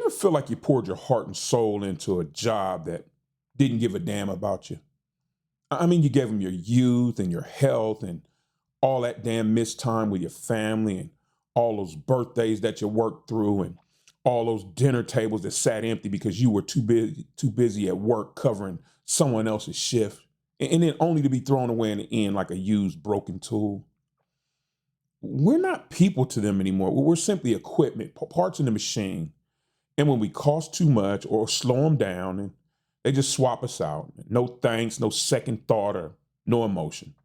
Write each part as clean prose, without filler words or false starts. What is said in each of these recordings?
ever feel like you poured your heart and soul into a job that didn't give a damn about you? I mean, you gave them your youth and your health and all that damn missed time with your family and all those birthdays that you worked through and all those dinner tables that sat empty because you were too busy at work covering someone else's shift, and then only to be thrown away in the end like a used broken tool. We're not people to them anymore. We're simply equipment, parts in the machine. And when we cost too much or slow them down, and they just swap us out. No thanks, no second thought, or no emotion.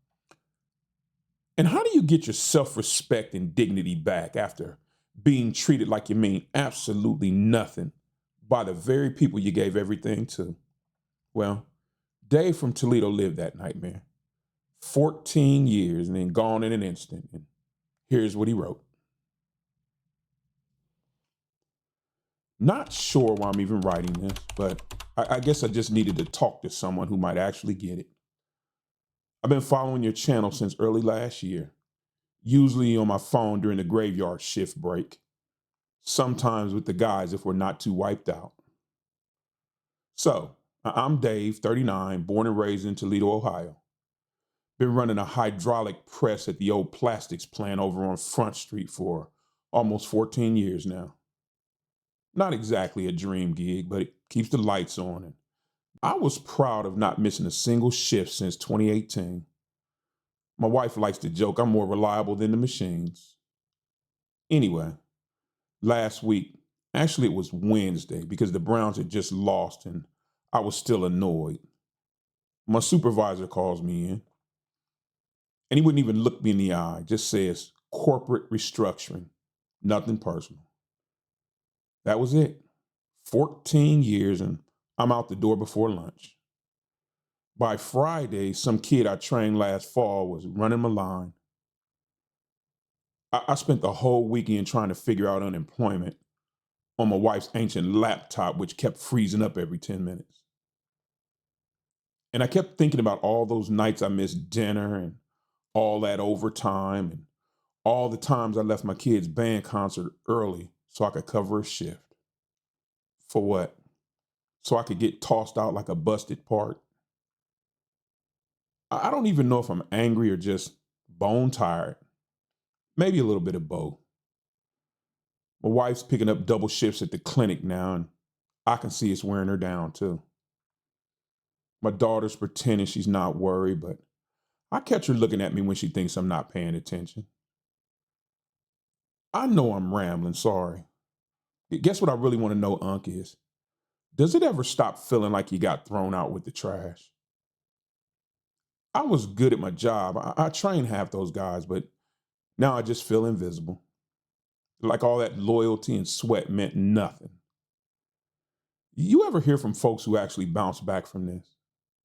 And how do you get your self-respect and dignity back after being treated like you mean absolutely nothing by the very people you gave everything to? Well, Dave from Toledo lived that nightmare. 14 years and then gone in an instant. And here's what he wrote. Not sure why I'm even writing this, but I guess I just needed to talk to someone who might actually get it. I've been following your channel since early last year, usually on my phone during the graveyard shift break, sometimes with the guys if we're not too wiped out. So, I'm Dave, 39, born and raised in Toledo, Ohio. Been running a hydraulic press at the old plastics plant over on Front Street for almost 14 years now. Not exactly a dream gig, but it keeps the lights on. And I was proud of not missing a single shift since 2018. My wife likes to joke I'm more reliable than the machines. Anyway, last week, actually it was Wednesday because the Browns had just lost and I was still annoyed. My supervisor calls me in and he wouldn't even look me in the eye, just says corporate restructuring, nothing personal. That was it. 14 years and I'm out the door before lunch. By Friday, some kid I trained last fall was running my line. I spent the whole weekend trying to figure out unemployment on my wife's ancient laptop, which kept freezing up every 10 minutes. And I kept thinking about all those nights I missed dinner and all that overtime and all the times I left my kid's band concert early so I could cover a shift. For what? So I could get tossed out like a busted part? I don't even know if I'm angry or just bone tired. Maybe a little bit of both. My wife's picking up double shifts at the clinic now, and I can see it's wearing her down too. My daughter's pretending she's not worried, but I catch her looking at me when she thinks I'm not paying attention. I know I'm rambling, sorry. Guess what I really want to know, Unc, is does it ever stop feeling like you got thrown out with the trash? I was good at my job. I trained half those guys, but now I just feel invisible. Like all that loyalty and sweat meant nothing. You ever hear from folks who actually bounce back from this?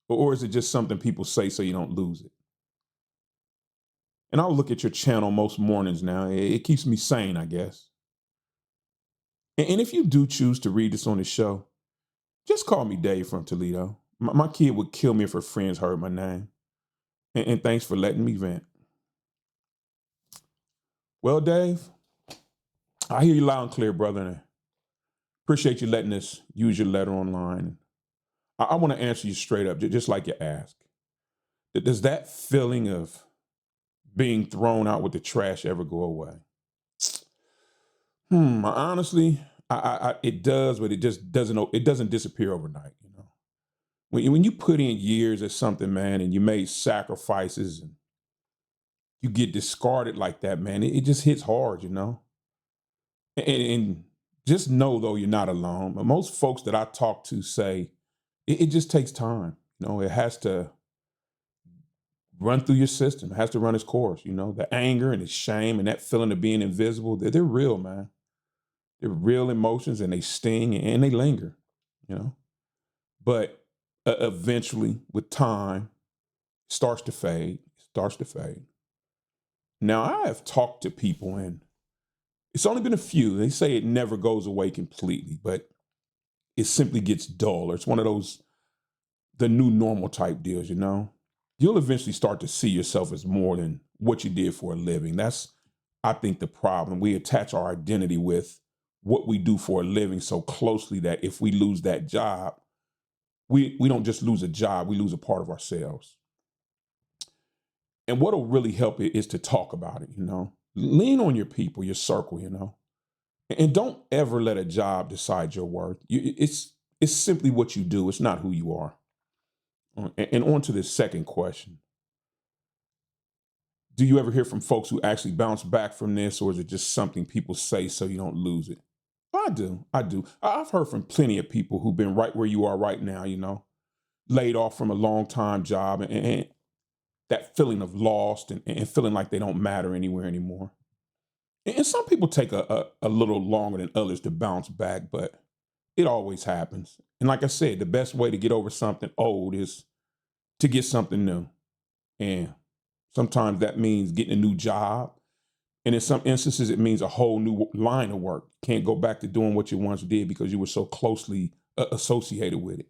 Or is it just something people say so you don't lose it? And I'll look at your channel most mornings now. It keeps me sane, I guess. And if you do choose to read this on the show, just call me Dave from Toledo. My kid would kill me if her friends heard my name. And thanks for letting me vent. Well, Dave, I hear you loud and clear, brother. And I appreciate you letting us use your letter online. I want to answer you straight up, just like you asked. Does that feeling of being thrown out with the trash ever go away? Honestly, it does, but it just doesn't. It doesn't disappear overnight. You know, when you put in years at something, man, and you made sacrifices, and you get discarded like that, man, it just hits hard. You know, and just know though you're not alone. But most folks that I talk to say it just takes time. You know, it has to run through your system. It has to run its course. You know, the anger and the shame and that feeling of being invisible, they're real, man. They're real emotions and they sting and they linger, you know. But eventually, with time, it starts to fade. It starts to fade. Now, I have talked to people and it's only been a few. They say it never goes away completely, but it simply gets duller. It's one of those, the new normal type deals, you know. You'll eventually start to see yourself as more than what you did for a living. That's, I think, the problem. We attach our identity with what we do for a living so closely that if we lose that job, we don't just lose a job, we lose a part of ourselves. And what'll really help it is to talk about it, Lean on your people, your circle. And don't ever let a job decide your worth. It's simply what you do, it's not who you are. And on to this second question. Do you ever hear from folks who actually bounce back from this, or is it just something people say so you don't lose it? I do. I do. I've heard from plenty of people who've been right where you are right now, laid off from a long time job, and that feeling of lost and feeling like they don't matter anywhere anymore. And some people take a little longer than others to bounce back, but it always happens. And like I said, the best way to get over something old is to get something new. And sometimes that means getting a new job. And in some instances, it means a whole new line of work. Can't go back to doing what you once did because you were so closely associated with it.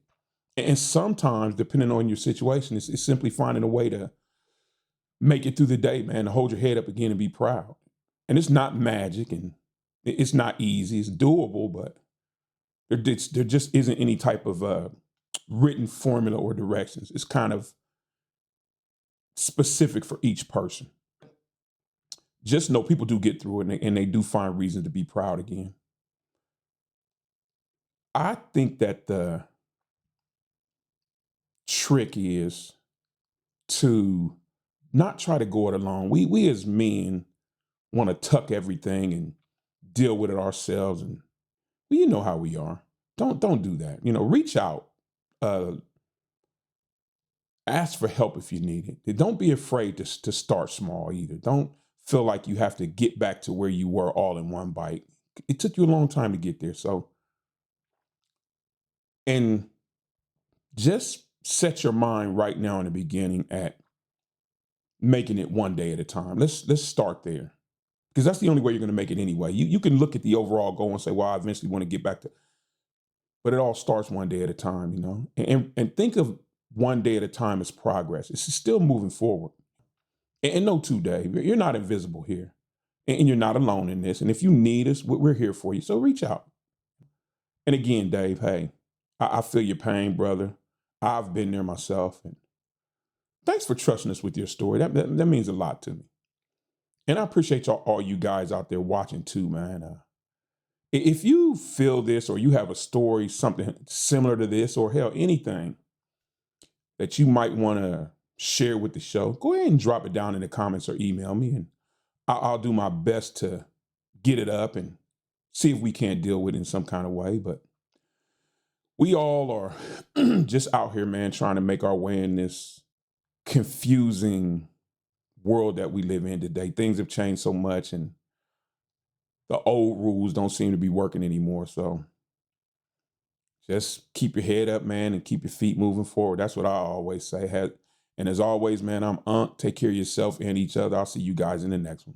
And sometimes, depending on your situation, it's simply finding a way to make it through the day, man, to hold your head up again and be proud. And it's not magic and it's not easy. It's doable, but there just isn't any type of written formula or directions. It's kind of specific for each person. Just know people do get through it, and they do find reason to be proud again. I think that the trick is to not try to go it alone. We as men want to tuck everything and deal with it ourselves, and well, you know how we are. Don't do that. Reach out. Ask for help if you need it. Don't be afraid to start small either. Don't feel like you have to get back to where you were all in one bite. It took you a long time to get there. So, and just set your mind right now in the beginning at making it one day at a time. Let's start there, because that's the only way you're going to make it anyway. You can look at the overall goal and say, well, I eventually want to get back to, but it all starts one day at a time, and think of one day at a time as progress. It's still moving forward. And no, too, Dave, you're not invisible here, and you're not alone in this. And if you need us, we're here for you. So reach out. And again, Dave, hey, I feel your pain, brother. I've been there myself. And thanks for trusting us with your story. That means a lot to me. And I appreciate all you guys out there watching too, man. If you feel this, or you have a story, something similar to this, or hell, anything that you might want to share with the show, go ahead and drop it down in the comments or email me, and I'll do my best to get it up and see if we can't deal with it in some kind of way. But we all are just out here, man, trying to make our way in this confusing world that we live in today. Things have changed so much, and the old rules don't seem to be working anymore. So just keep your head up, man, and keep your feet moving forward. That's what I always say. And as always, man, I'm Unc. Take care of yourself and each other. I'll see you guys in the next one.